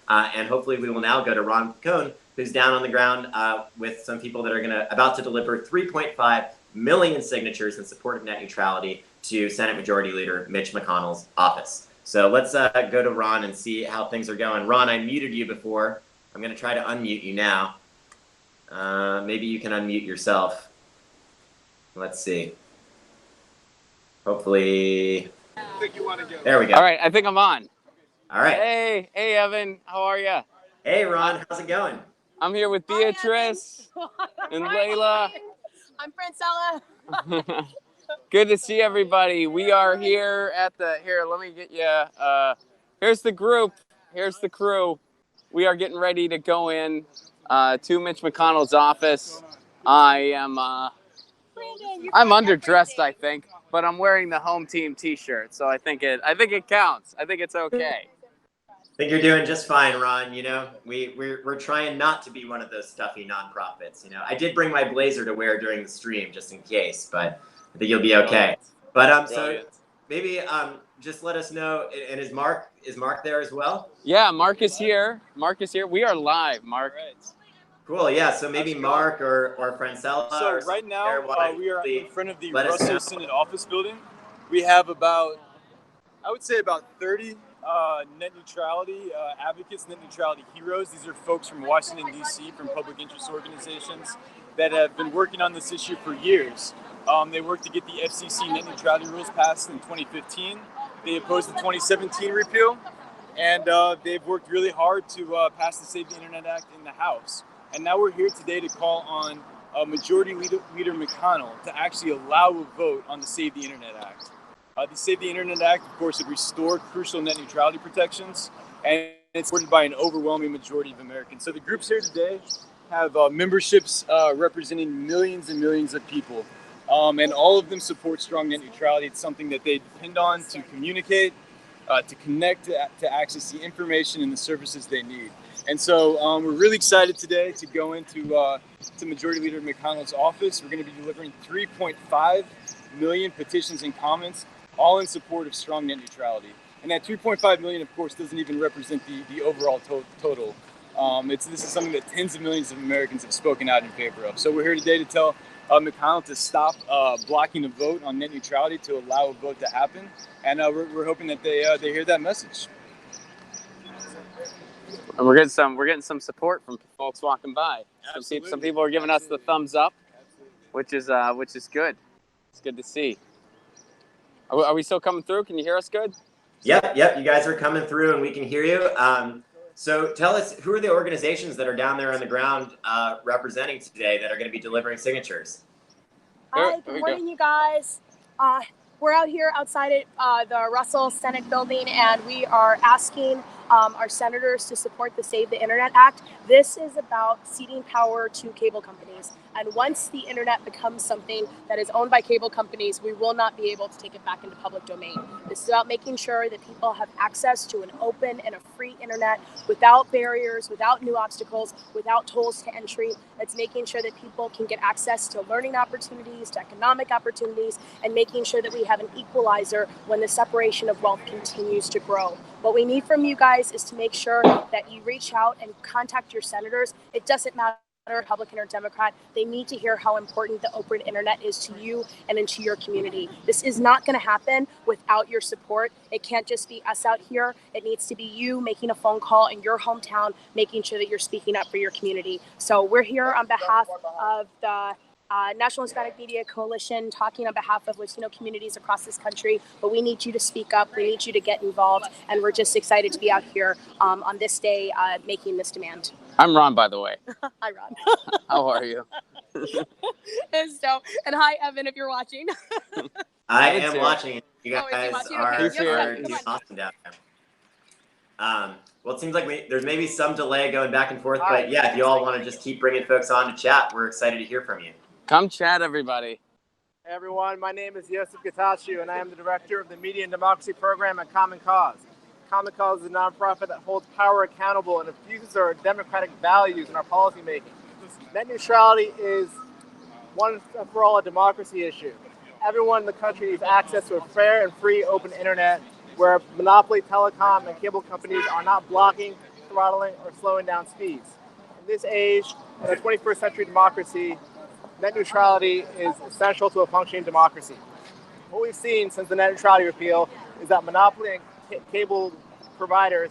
And hopefully we will now go to Ron Cohn, who's down on the ground with some people that are about to deliver 3.5 million signatures in support of net neutrality to Senate Majority Leader Mitch McConnell's office. So let's go to Ron and see how things are going. Ron, I muted you before. I'm going to try to unmute you now. Maybe you can unmute yourself. Let's see. Hopefully. There we go. All right, I think I'm on. All right. Hey, Evan, how are you? Hey, Ron, how's it going? I'm here with Beatrice and Layla. I'm Francella. Good to see everybody. We are here at here, let me get you, here's the group, here's the crew. We are getting ready to go in to Mitch McConnell's office. I'm underdressed, I think, but I'm wearing the home team T-shirt, so I think it counts. I think it's okay. I think you're doing just fine, Ron. You know, we're trying not to be one of those stuffy nonprofits. You know, I did bring my blazer to wear during the stream just in case, but I think you'll be okay. But so maybe just let us know. And is Mark there as well? Yeah, Mark is here. We are live, Mark. Right. Cool. Yeah. So maybe Mark or Francella. So right now we are in front of the Russell Synod office building. We have about 30 net neutrality advocates, net neutrality heroes. These are folks from Washington, D.C., from public interest organizations that have been working on this issue for years. They worked to get the FCC net neutrality rules passed in 2015. They opposed the 2017 repeal, and they've worked really hard to pass the Save the Internet Act in the House. And now we're here today to call on Majority Leader McConnell to actually allow a vote on the Save the Internet Act. The Save the Internet Act, of course, would restore crucial net neutrality protections, and it's supported by an overwhelming majority of Americans. So the groups here today have memberships representing millions and millions of people, and all of them support strong net neutrality. It's something that they depend on to communicate, to connect, to access the information and the services they need. And so we're really excited today to go into to Majority Leader McConnell's office. We're going to be delivering 3.5 million petitions and comments, all in support of strong net neutrality. And that 3.5 million, of course, doesn't even represent the overall total. This is something that tens of millions of Americans have spoken out in favor of. So we're here today to tell McConnell to stop blocking a vote on net neutrality, to allow a vote to happen. And we're hoping that they hear that message. And we're getting some support from folks walking by. Some people are giving us the thumbs up, which is good. It's good to see. Are we still coming through? Can you hear us good? Yep. You guys are coming through and we can hear you. So tell us, who are the organizations that are down there on the ground representing today that are going to be delivering signatures? Hi, good morning, you guys. We're out here outside the Russell Senate building, and we are asking our senators to support the Save the Internet Act. This is about ceding power to cable companies. And once the internet becomes something that is owned by cable companies, we will not be able to take it back into public domain. This is about making sure that people have access to an open and a free internet without barriers, without new obstacles, without tolls to entry. It's making sure that people can get access to learning opportunities, to economic opportunities, and making sure that we have an equalizer when the separation of wealth continues to grow. What we need from you guys is to make sure that you reach out and contact your senators. It doesn't matter Republican or Democrat. They need to hear how important the open internet is to you and into your community. This is not going to happen without your support. It can't just be us out here. It needs to be you making a phone call in your hometown, making sure that you're speaking up for your community. So we're here on behalf of the National Hispanic Media Coalition, talking on behalf of Latino communities across this country, but we need you to speak up, we need you to get involved, and we're just excited to be out here on this day making this demand. I'm Ron, by the way. Hi, Ron. How are you? And hi, Evan, if you're watching. I am watching. You guys are doing awesome down there. Well, it seems like there's maybe some delay going back and forth, but yeah, if you all want to just keep bringing folks on to chat, we're excited to hear from you. Come chat, everybody. Hey everyone, my name is Yosef Gatashu, and I am the director of the Media and Democracy Program at Common Cause. Common Cause is a nonprofit that holds power accountable and infuses our democratic values in our policymaking. Net neutrality is one for all a democracy issue. Everyone in the country needs access to a fair and free open internet where monopoly telecom and cable companies are not blocking throttling or slowing down speeds. In this age, in a 21st century democracy, net neutrality is essential to a functioning democracy. What we've seen since the net neutrality repeal is that monopoly and cable providers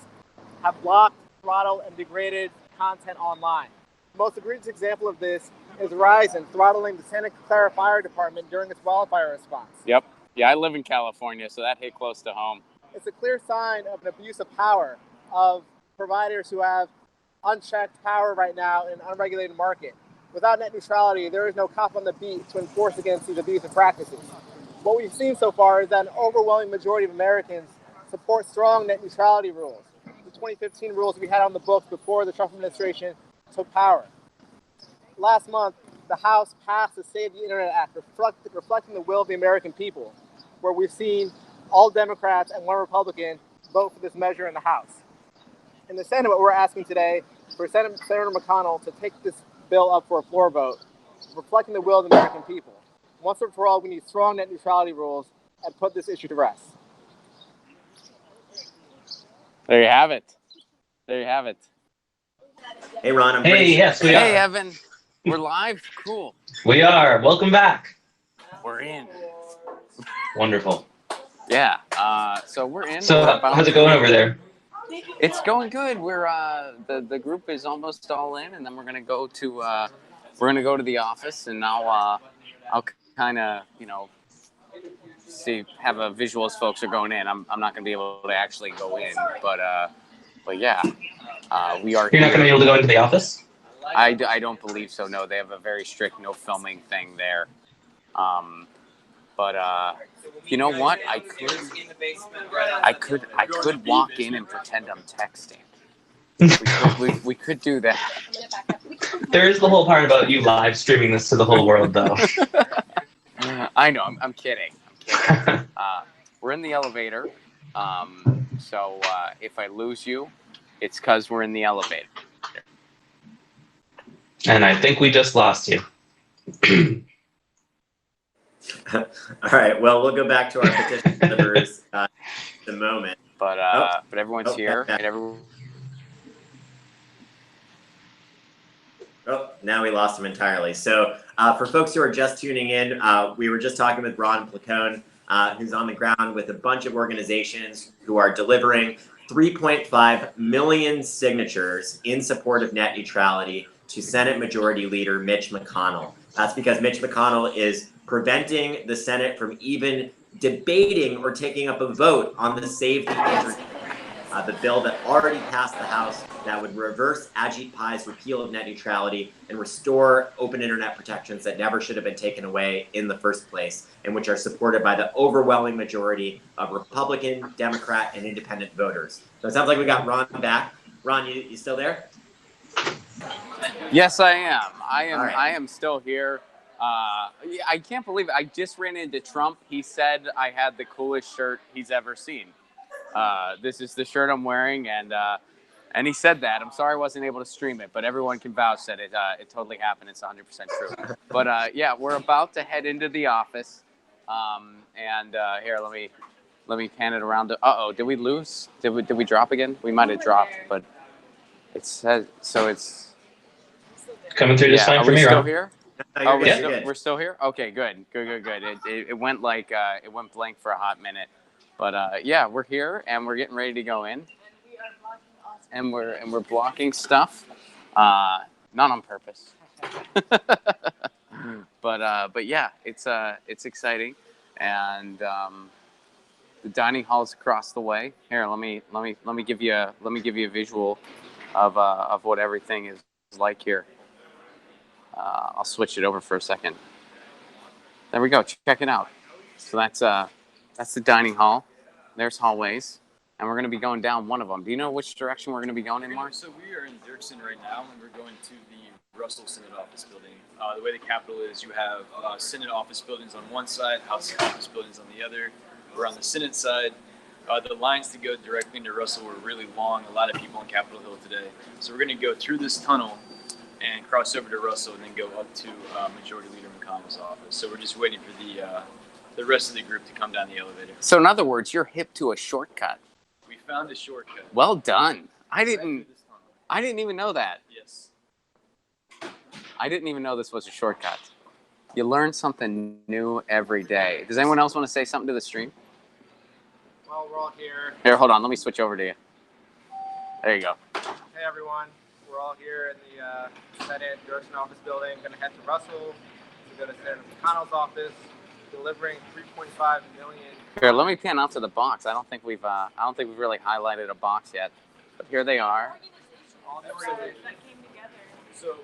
have blocked, throttled, and degraded content online. The most egregious example of this is Verizon throttling the Santa Clara Fire Department during its wildfire response. Yep. Yeah, I live in California, so that hit close to home. It's a clear sign of an abuse of power of providers who have unchecked power right now in an unregulated market. Without net neutrality, there is no cop on the beat to enforce against these abusive practices. What we've seen so far is that an overwhelming majority of Americans support strong net neutrality rules. The 2015 rules we had on the books before the Trump administration took power. Last month, the House passed the Save the Internet Act, reflecting the will of the American people, where we've seen all Democrats and one Republican vote for this measure in the House. In the Senate, what we're asking today for Senator McConnell to take this bill up for a floor vote, reflecting the will of the American people. Once and for all, we need strong net neutrality rules and put this issue to rest. There you have it. There you have it. Hey, Ron. Yes, we are. Hey, Evan. We're live. Cool. We are. Welcome back. We're in. Wonderful. Yeah. So we're in. So how's it going over there? It's going good. We're the group is almost all in, and then we're gonna go to the office, and I'll kind of have a visual as folks are going in. I'm not gonna be able to actually go in, but yeah, we are. You're not gonna be able to go into the office? I don't believe so. No, they have a very strict no filming thing there. But you know what? I could walk in and pretend I'm texting. We could do that. There is the whole part about you live streaming this to the whole world, though. I know. I'm kidding. We're in the elevator. So if I lose you, it's because we're in the elevator. And I think we just lost you. All right. Well, we'll go back to our petition delivers in a moment. But everyone's here, and everyone. Oh, now we lost him entirely. So for folks who are just tuning in, we were just talking with Ron Placone, who's on the ground with a bunch of organizations who are delivering 3.5 million signatures in support of net neutrality to Senate Majority Leader Mitch McConnell. That's because Mitch McConnell is preventing the Senate from even debating or taking up a vote on the Save the Internet, the bill that already passed the House that would reverse Ajit Pai's repeal of net neutrality and restore open internet protections that never should have been taken away in the first place, and which are supported by the overwhelming majority of Republican, Democrat, and independent voters. So it sounds like we got Ron back. Ron, you still there? Yes, I am. Right. I am still here. I can't believe it. I just ran into Trump. He said I had the coolest shirt he's ever seen. This is the shirt I'm wearing, and he said that. I'm sorry I wasn't able to stream it, but everyone can vouch that it totally happened. It's 100% true. But yeah, we're about to head into the office. And here, let me pan it around. Did we lose? Did we drop again? We might have dropped, but it says so. It's coming through just fine for me, Are we still Ron. here? No, We're still here? Okay, good. It went it went blank for a hot minute. But yeah, we're here and we're getting ready to go in. And we're blocking stuff. Not on purpose. But yeah, it's exciting. And the dining hall is across the way. Here, let me give you a visual of what everything is like here. I'll switch it over for a second. There we go. Check it out. So that's the dining hall. There's hallways, and we're going to be going down one of them. Do you know which direction we're going to be going in, Mark? So we are in Dirksen right now, and we're going to the Russell Senate office building. The way the Capitol is, you have Senate office buildings on one side, House office buildings on the other. We're on the Senate side. The lines to go directly into Russell were really long. A lot of people on Capitol Hill today. So we're going to go through this tunnel and cross over to Russell, and then go up to Majority Leader McConnell's office. So we're just waiting for the rest of the group to come down the elevator. So in other words, you're hip to a shortcut. We found a shortcut. Well done. I didn't I didn't even know that. Yes. I didn't even know this was a shortcut. You learn something new every day. Does anyone else want to say something to the stream? Well, we're all here. Here, hold on. Let me switch over to you. There you go. Hey everyone, we're all here in the Senate Direction Office building. Going to head to Russell to go to Senator McConnell's office, delivering 3.5 million. Here, let me pan out to the box. I don't think we've really highlighted a box yet, but here they are. So,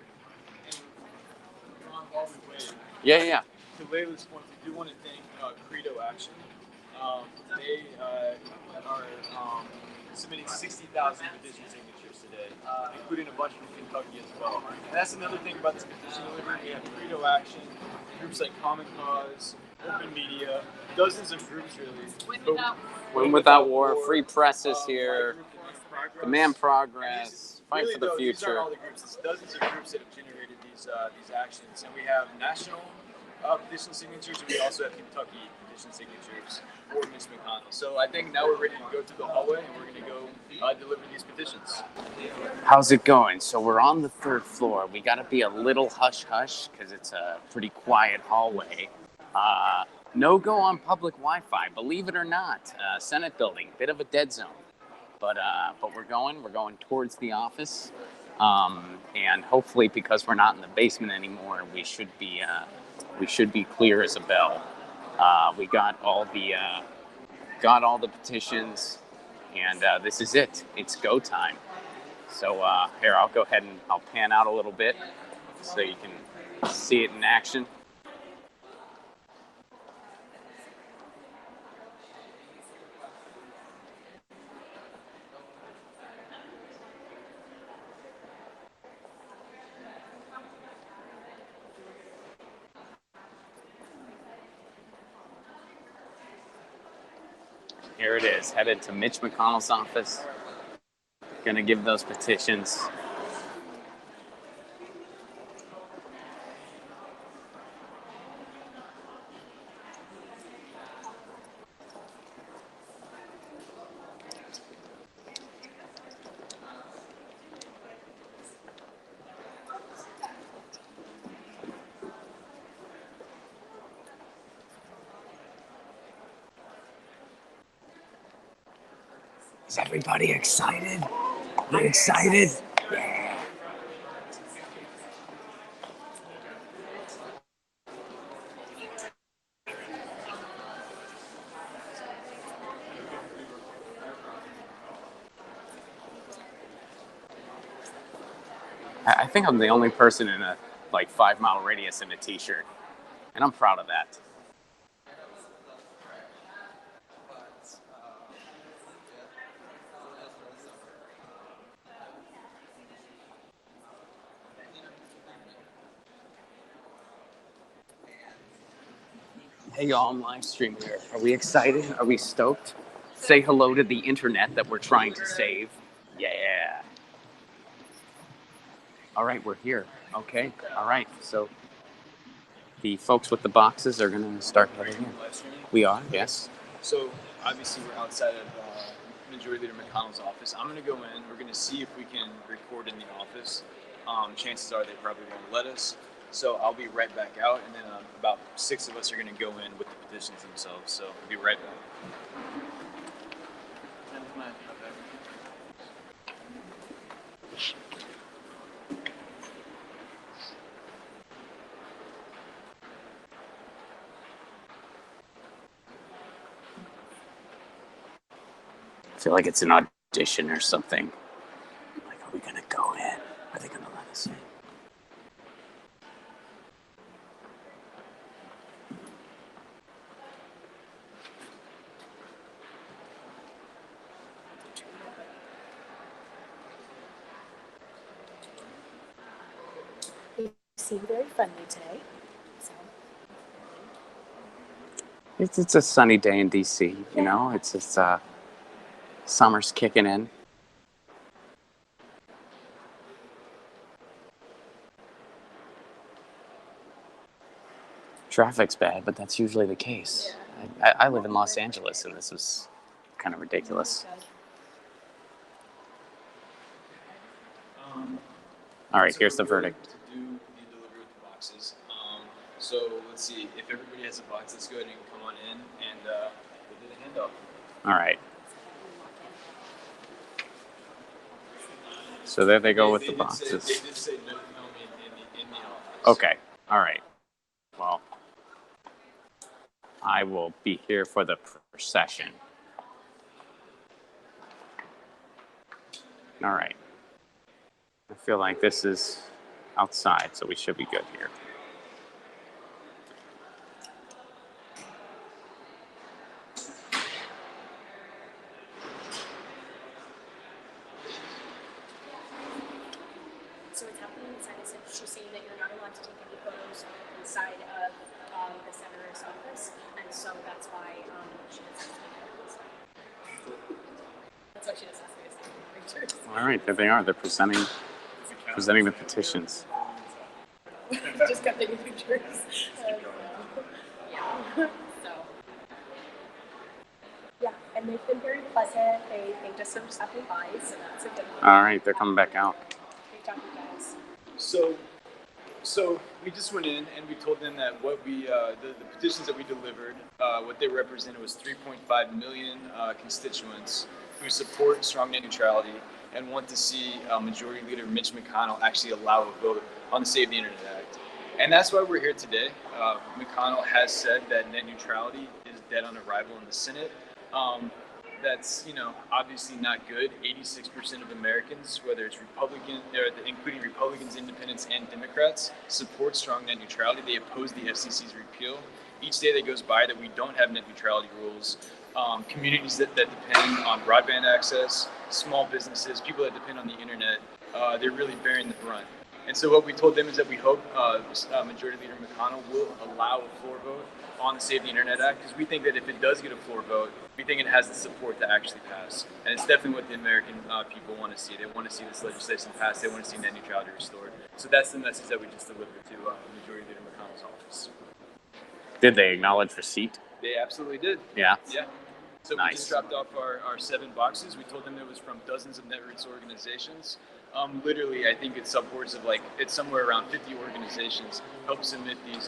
while we wait, Yeah. to Layla's point, we do want to thank Credo Action. They are submitting 60,000 petition signatures today, including a bunch from Kentucky as well. And that's another thing about this petition delivery. We have Credo Action, groups like Common Cause, Open Media, dozens of groups really. Win Without War, Free Press is here, Demand Progress, Fight for the These Future. aren't all the groups. It's dozens of groups that have generated these actions, and we have national petition signatures, and we also have Kentucky petition signatures for Mitch McConnell. So I think now we're ready to go through the hallway, and we're going to go deliver these petitions. How's it going? So we're on the 3rd floor. We got to be a little hush-hush because it's a pretty quiet hallway. No go on public Wi-Fi, believe it or not. Senate building, bit of a dead zone. But we're going towards the office. And hopefully, because we're not in the basement anymore, we should be clear as a bell. We got all the petitions, and this is it. It's go time. So here, I'll go ahead and I'll pan out a little bit so you can see it in action. Here it is, headed to Mitch McConnell's office. Gonna give those petitions. Is everybody excited? You excited? Yeah. I think I'm the only person in a 5-mile radius in a t-shirt, and I'm proud of that. Hey y'all, I'm live streaming here. Are we excited? Are we stoked? Say hello to the internet that we're trying to save. Yeah. All right, we're here. Okay. All right. So the folks with the boxes are going to start heading in. We are, yes. So obviously we're outside of Majority Leader McConnell's office. I'm going to go in. We're going to see if we can record in the office. Chances are they probably won't let us. So I'll be right back out, and then about 6 of us are going to go in with the petitions themselves. So I'll be right back. I feel like it's an audition or something. Like, are we going to go in? Are they going to let us in? You seem very friendly today. It's a sunny day in DC, you know? It's summer's kicking in. Traffic's bad, but that's usually the case. I live in Los Angeles, and this was kind of ridiculous. All right, So here's the we're going verdict. to do the delivery of the boxes. So let's see. If everybody has a box, let's go ahead and come on in and we'll do the handoff. All right. So there they go with the boxes. They did say no filming in the office. Okay. All right. Well, I will be here for the procession. All right. I feel like this is outside, so we should be good here. So what's happening inside is that she's saying that you're not allowed to take any photos inside of the senator's office, and so that's why she doesn't take photos. That's why she doesn't ask me to take pictures. All right, there they are. They're presenting the petitions. Just kept taking pictures. Yeah. So. Yeah, and they've been very pleasant. They thanked us for stopping by, so that's a good one. All right, they're coming back out. Great job, you guys. So we just went in and we told them that what we the petitions that we delivered, what they represented was 3.5 million constituents who support strong net neutrality and want to see Majority Leader Mitch McConnell actually allow a vote on the Save the Internet Act. And that's why we're here today. McConnell has said that net neutrality is dead on arrival in the Senate. That's, obviously not good. 86% of Americans, whether it's Republican, including Republicans, Independents, and Democrats, support strong net neutrality. They oppose the FCC's repeal. Each day that goes by that we don't have net neutrality rules, communities that depend on broadband access, small businesses, people that depend on the internet, they're really bearing the brunt. And so what we told them is that we hope Majority Leader McConnell will allow a floor vote on the Save the Internet Act, because we think that if it does get a floor vote, we think it has the support to actually pass. And it's definitely what the American people want to see. They want to see this legislation pass. They want to see net neutrality restored. So that's the message that we just delivered to Majority Leader McConnell's office. Did they acknowledge receipt? They absolutely did. Yeah. Yeah. So Nice. we just dropped off our 7 boxes. We told them it was from dozens of netroots organizations. Literally, I think it's upwards of it's somewhere around 50 organizations help submit these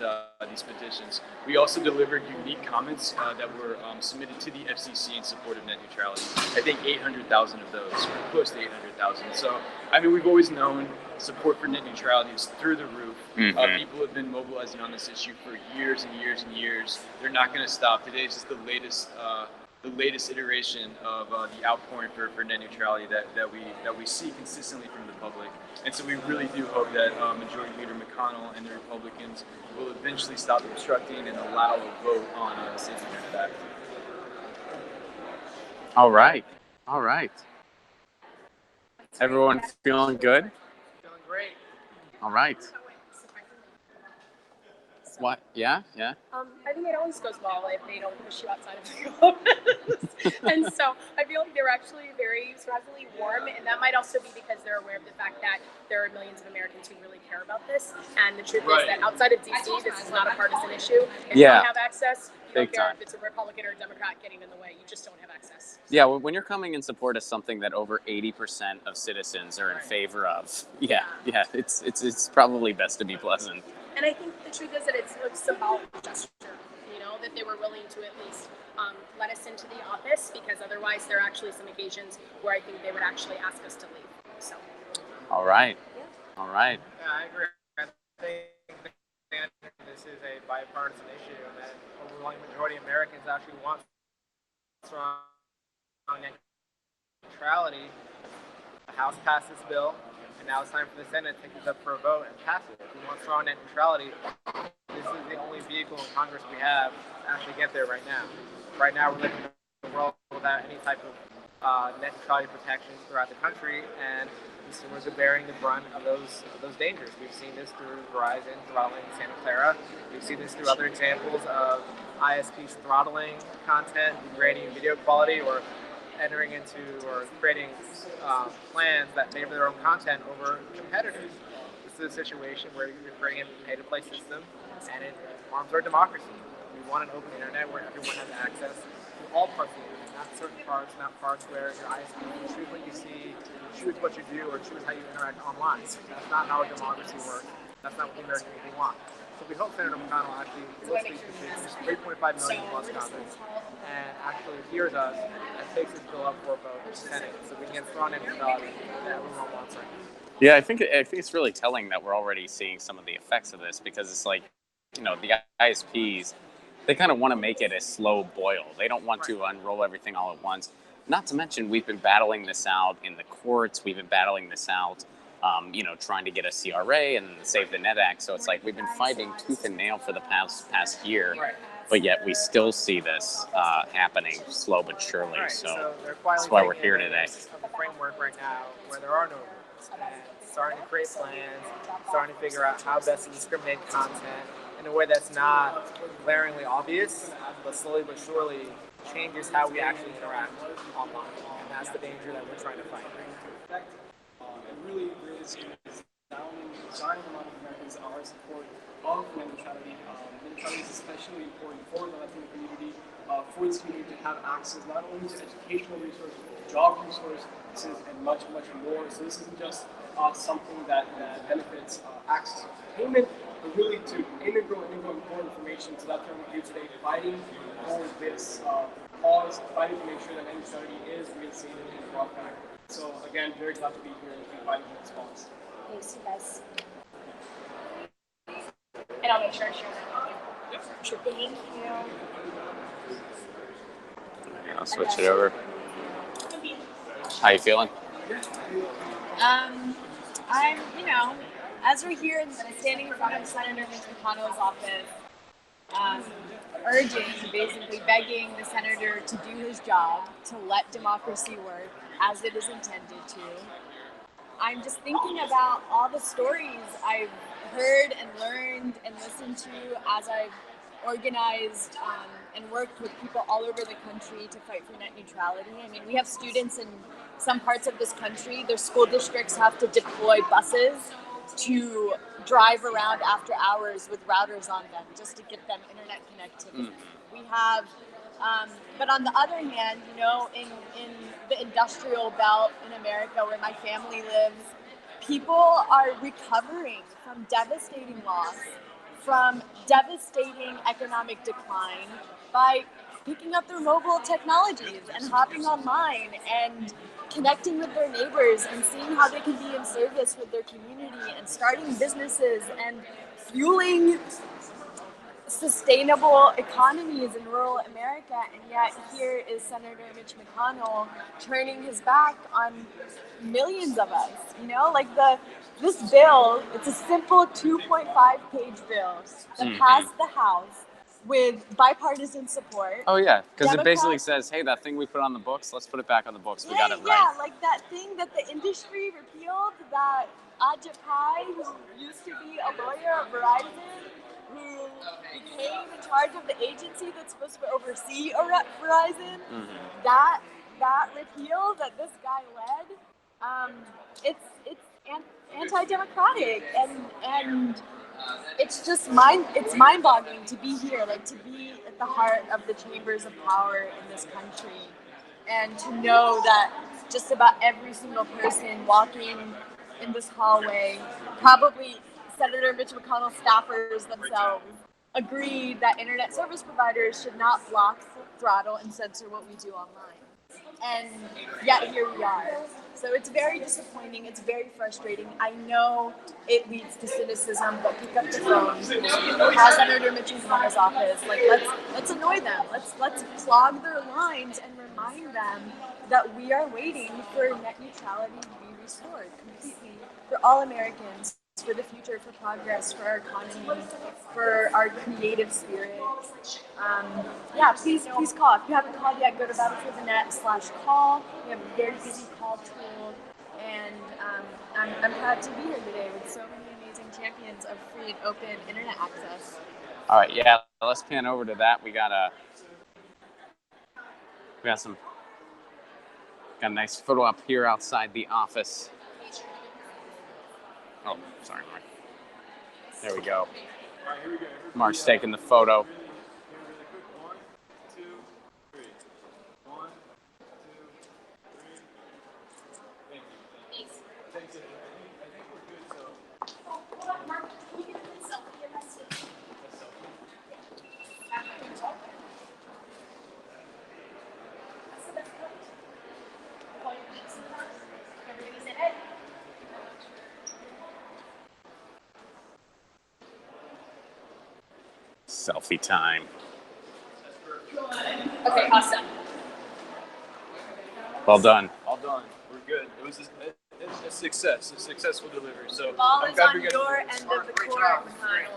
petitions. We also delivered unique comments that were submitted to the FCC in support of net neutrality. I think 800,000 of those, or close to 800,000. So, we've always known support for net neutrality is through the roof. Mm-hmm. People have been mobilizing on this issue for years and years and years. They're not going to stop. Today is just the latest iteration of the outpouring for net neutrality that we see consistently from the public. And so we really do hope that Majority Leader McConnell and the Republicans will eventually stop obstructing and allow a vote on the Save the Internet Act. All right. Everyone feeling good? Feeling great. All right. What? Yeah? I think it always goes well if they don't push you outside of your office. And so I feel like they're actually very surprisingly warm, and that might also be because they're aware of the fact that there are millions of Americans who really care about this. And the truth is that outside of DC, this is not a partisan issue. If you don't have access, you don't care if it's a Republican or a Democrat getting in the way. You just don't have access. Yeah, when you're coming in support of something that over 80% of citizens are in favor of, it's probably best to be pleasant. And I think the truth is that it's a symbolic gesture, that they were willing to at least let us into the office, because otherwise there are actually some occasions where I think they would actually ask us to leave. So. All right. Yeah. All right. Yeah, I agree. I think this is a bipartisan issue, and that overwhelming majority of Americans actually want strong net neutrality. The House passed this bill, and now it's time for the Senate to take this up for a vote and pass it. If we want strong net neutrality, this is the only vehicle in Congress we have to actually get there right now. Right now, we're living in a world without any type of net neutrality protections throughout the country, and consumers are bearing the brunt of those dangers. We've seen this through Verizon throttling Santa Clara. We've seen this through other examples of ISPs throttling content, degrading video quality, or entering into or creating plans that favor their own content over competitors. This is a situation where you're bringing a pay-to-play system, and it harms our democracy. We want an open internet where everyone has access to all parts of the internet, not certain parts, not parts where your ISP can choose what you see, choose what you do, or choose how you interact online. That's not how democracy works. That's not what the American people want. So we hope Senator McConnell actually looks at these petitions, 3.5 million plus comments, and actually hears us and takes this bill up for a vote in the Senate so we can get thrown into the dog that everyone wants right now. Yeah, I think it's really telling that we're already seeing some of the effects of this, because it's like, the ISPs, they kind of want to make it a slow boil. They don't want to unroll everything all at once. Not to mention, we've been battling this out in the courts. We've been battling this out, trying to get a CRA and the Save the Net Act. So it's like we've been fighting tooth and nail for the past year, but yet we still see this happening slow but surely. So that's why we're here today. Of the framework right now where there are no rules, and starting to create plans, starting to figure out how best to discriminate content in a way that's not glaringly obvious, but slowly but surely changes how we actually interact online. And that's the danger that we're trying to fight. And really, not only signing a lot of Americans are in support of net neutrality. Net neutrality is especially important for the Latino community, for this community to have access not only to educational resources, but to job resources, and much, much more. So this isn't just something that benefits access to payment, but really to integral more information. So that's why we're here today, fighting for this cause, fighting to make sure that net neutrality is reinstated and brought back. So again, very glad to be here and be fighting for this cause. Thanks, you guys. And I'll make sure I share that with you. Sure. Thank you. I'll switch it over. How you feeling? I'm, as we're here and standing in front of Senator Mitch McConnell's office, urging, basically begging the senator to do his job, to let democracy work as it is intended to. I'm just thinking about all the stories I've heard and learned and listened to as I've organized and worked with people all over the country to fight for net neutrality. I mean, we have students in some parts of this country, their school districts have to deploy buses to drive around after hours with routers on them just to get them internet connectivity. We have, but on the other hand, in the industrial belt in America where my family lives, people are recovering from devastating loss, from devastating economic decline by picking up their mobile technologies and hopping online and connecting with their neighbors and seeing how they can be in service with their community and starting businesses and fueling sustainable economies in rural America. And yet here is Senator Mitch McConnell turning his back on millions of us. This bill, it's a simple 2.5-page bill that passed the House with bipartisan support. Oh yeah, because it basically says, hey, that thing we put on the books, let's put it back on the books. We got it right. Yeah, like that thing that the industry repealed, that Ajit Pai, who used to be a lawyer at Verizon, who became in charge of the agency that's supposed to oversee Verizon, that repeal that this guy led, it's anti-democratic, and it's just mind-boggling to be here, to be at the heart of the chambers of power in this country, and to know that just about every single person walking in this hallway, probably Senator Mitch McConnell staffers themselves, agree that internet service providers should not block, throttle, and censor what we do online. And yet here we are. So it's very disappointing. It's very frustrating. I know it leads to cynicism, but pick up the phone. Call Senator Mitch McConnell's office. Let's annoy them. Let's clog their lines and remind them that we are waiting for net neutrality to be restored completely for all Americans, for the future, for progress, for our economy, for our creative spirit. Please call. If you haven't called yet, go to battleforthenet.com/call. We have a very busy call tool, and I'm proud to be here today with so many amazing champions of free and open internet access. All right, yeah, let's pan over to that. We got a nice photo up here outside the office. Oh, sorry, Mark. There we go. Mark's taking the photo. Selfie time. Okay, awesome. Well done. All done. We're good. It was a success, a successful delivery. So Ball I'm is glad on we got your end of the court, McConnell. Right.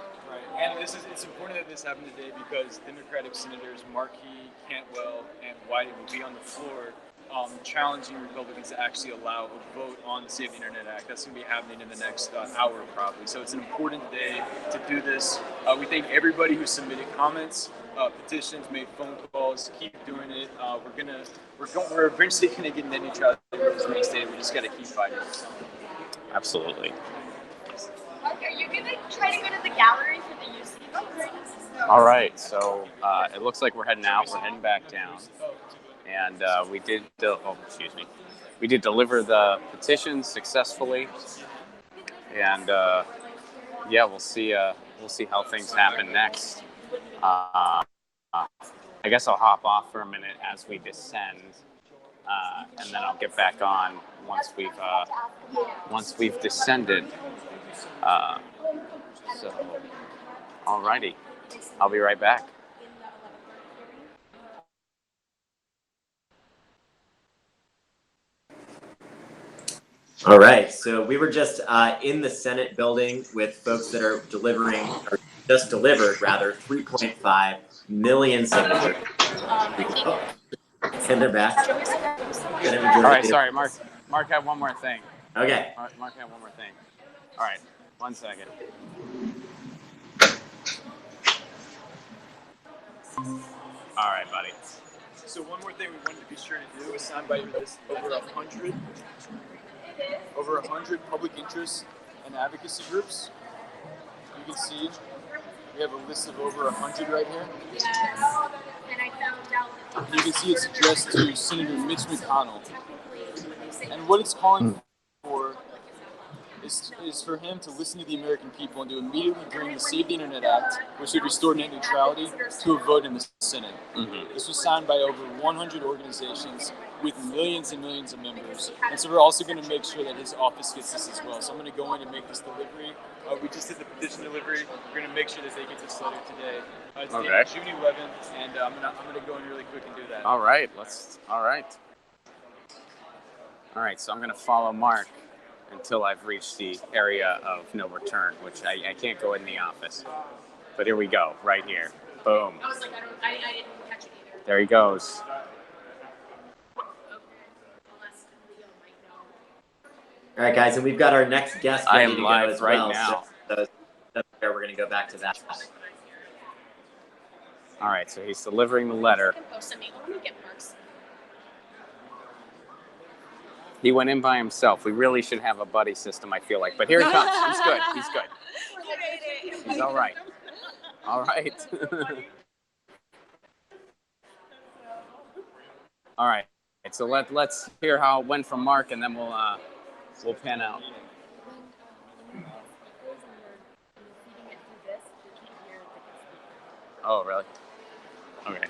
And it's important that this happened today because Democratic Senators Markey, Cantwell, and White will be on the floor challenging Republicans to actually allow a vote on the Save the Internet Act. That's going to be happening in the next hour probably. So it's an important day to do this. We thank everybody who submitted comments, petitions, made phone calls. Keep doing it. We're eventually going to get net neutrality reinstated. We just got to keep fighting. Absolutely. Mark, are you going to try to go to the gallery for the UC votes? All right. So it looks like we're heading out. We're heading back down. And we did deliver the petition successfully. And yeah, we'll see how things happen next. I guess I'll hop off for a minute as we descend, and then I'll get back on once we've descended. So, alrighty, I'll be right back. All right, so we were just in the Senate building with folks that are just delivered, 3.5 million signatures. And they're back. All right, sorry, Mark had one more thing. Okay. Mark had one more thing. All right, 1 second. All right, buddy. So one more thing we wanted to be sure to do is sign by this over 100 public interest and advocacy groups. You can see we have a list of over 100 right here. And you can see it's addressed to Senator Mitch McConnell. And what it's calling for is for him to listen to the American people and to immediately bring the Save the Internet Act, which would restore net neutrality, to a vote in the Senate. Mm-hmm. This was signed by over 100 organizations with millions and millions of members. And so we're also going to make sure that his office gets this as well. So I'm going to go in and make this delivery. We just did the petition delivery. We're going to make sure that they get this letter today. It's dated June 11th, and I'm going to go in really quick and do that. All right, All right, so I'm going to follow Mark until I've reached the area of no return, which I can't go in the office. But here we go, right here. Boom. I was like, I didn't catch it either. There he goes. All right, guys, and we've got our next guest ready to go as right well. now. So that's where we're going to go back to that. All right, so he's delivering the letter. He went in by himself. We really should have a buddy system, I feel like. But here he comes. He's good. He's good. He's all right. All right. All right. So let's hear how it went from Mark, and then we'll pan out. Oh, really? Okay.